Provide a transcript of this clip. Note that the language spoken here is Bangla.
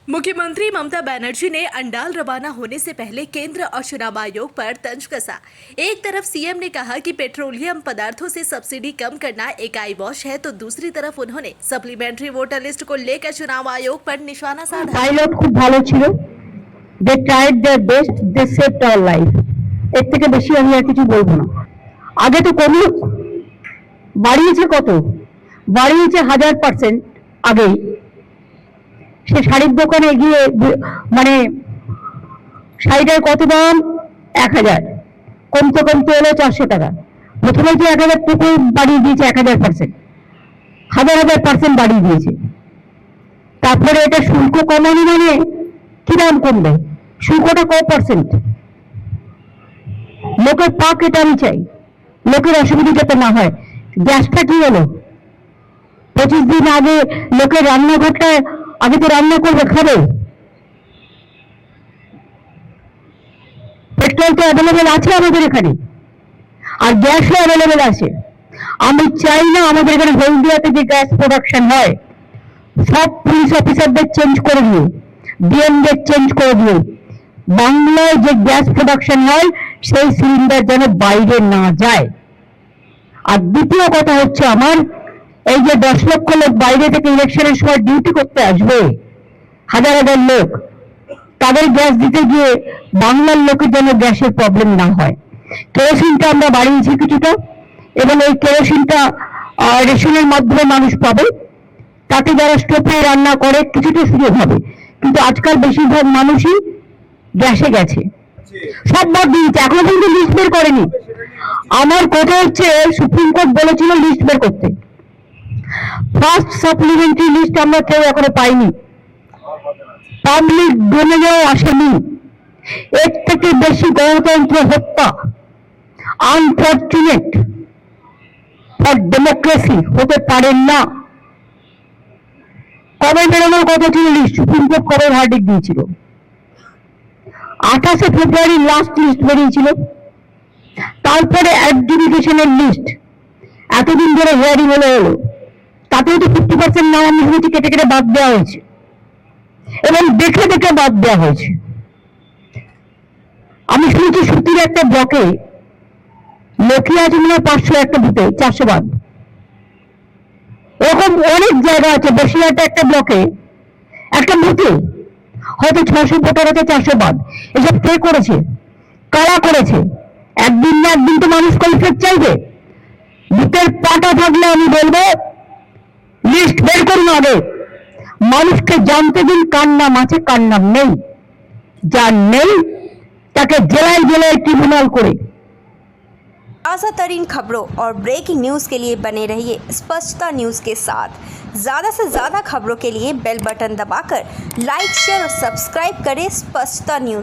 मुख्यमंत्री ममता बनर्जी ने अंडाल रवाना होने से पहले केंद्र और चुनाव आयोग पर तंज कसा। एक तरफ सीएम ने कहा कि पेट्रोलियम पदार्थों से सब्सिडी कम करना एक आई वॉश है, तो दूसरी तरफ उन्होंने सप्लीमेंट्री वोटर लिस्ट को लेकर चुनाव आयोग पर निशाना साधा। पायलट खूब ভালো ছিল, they tried their best, they saved our life. এর থেকে বেশি আমি আর কিছু বলবো না। আগে তো কমই বাড়িয়েছে, কত বাড়িয়েছে 1000% আগেই। সে শাড়ির দোকানে গিয়ে মানে শাড়িটার কত দাম, 1000, কমতে কমতে হলো 400 টাকা। প্রথমে যে 1000 টাকা বাড়িয়ে দিয়েছে, 1000%, 1000% বাড়িয়ে দিয়েছে। তারপরে এটা শুল্ক কমানো মানে কি দাম কমবে? শুল্কটা কত পার্সেন্ট? লোকের পাক, এটা আমি চাই, লোকের অসুবিধা যাতে না হয়। গ্যাসটা কি হলো? 25 দিন আগে লোকের রান্নাঘরটা আগে তো রান্না করবে, খাবে। পেট্রোল তো অ্যাভেলেবেল আছে আমাদের এখানে, আর গ্যাসও অ্যাভেলেবেল আছে। আমি চাই না আমাদের এখানে হলদিয়াতে যে গ্যাস প্রোডাকশন হয় সব পুলিশ অফিসারদের চেঞ্জ করে দিয়ে, ডিএমদের চেঞ্জ করে দিয়ে বাংলায় যে গ্যাস প্রোডাকশন হয় সেই সিলিন্ডার যেন বাইরে না যায়। আর দ্বিতীয় কথা হচ্ছে, আমার এই যে 10 লক্ষ লোক বাইরে থেকে ইলেকশনের সময় ডিউটি করতে আসবে, হাজার হাজার লোক, তাদের গ্যাস দিতে গিয়ে বাংলার লোকের যেন গ্যাসের প্রবলেম না হয়। কেরোসিনটা আমরা বাড়িয়েছি কিছুটা, এবং এই কেরোসিনটা রেশনের মাধ্যমে মানুষ পাবে। তাতে যারা স্টোভে রান্না করে কিছুটা সুযোগ হবে, কিন্তু আজকাল বেশিরভাগ মানুষই গ্যাসে গেছে, সব বাদ দিয়েছে। এখনো কিন্তু লিস্ট বের করেনি। আমার কথা হচ্ছে, সুপ্রিম কোর্ট বলেছিল লিস্ট বের করতে। ফার্স্ট সাপ্লিমেন্টারি লিস্ট আমরা কেউ এখনো পাইনি, পাবলিক ডোমেনেও আসেনি। এর থেকে বেশি গণতন্ত্র হত্যা, আনফরচুনেট ফর ডেমোক্রেসি হতে পারেন না। কবে বেরোনোর কথা ছিল লিস্ট? সুপ্রিম কোর্ট কবে ভার্ডিক্ট দিয়েছিল? 28শে ফেব্রুয়ারি লাস্ট লিস্ট বেরিয়েছিল। তারপরে অ্যাডজুডিকেশনের লিস্ট এতদিন ধরে হিয়ারিং হলো, তাতেও তো 50% নাম আমি শুনেছি কেটে কেটে বাদ দেওয়া হয়েছে, এবং দেখে দেখে বাদ দেওয়া হয়েছে। আমি শুনেছি সুতির একটা ব্লকে লোকই আছে মনে হয় 500, একটা বুথে 400 বাদ। এরকম অনেক জায়গা আছে। বসিরহাটে একটা ব্লকে একটা বুথে হয়তো 600 ভোটার আছে, 400 বাদ। এসব কে করেছে? কারা করেছে? একদিন না একদিন তো মানুষ কনফ্লিক্ট চাইবে। বুথের পাটা থাকলে আমি বলবো লিস্ট বের করুন আগে, মানুষকে জানতে দিন কার নাম আছে কার নাম নেই। যার নেই তাকে জেলায় জেলায় ट्रिब्यूनल করে। ताज़ा तरीन खबरों और ब्रेकिंग न्यूज़ के लिए बने रहिए स्पष्टता न्यूज़ के साथ। ज़्यादा से ज़्यादा खबरों के लिए बेल बटन दबाकर लाइक, शेयर और सब्सक्राइब करें स्पष्टता न्यूज़।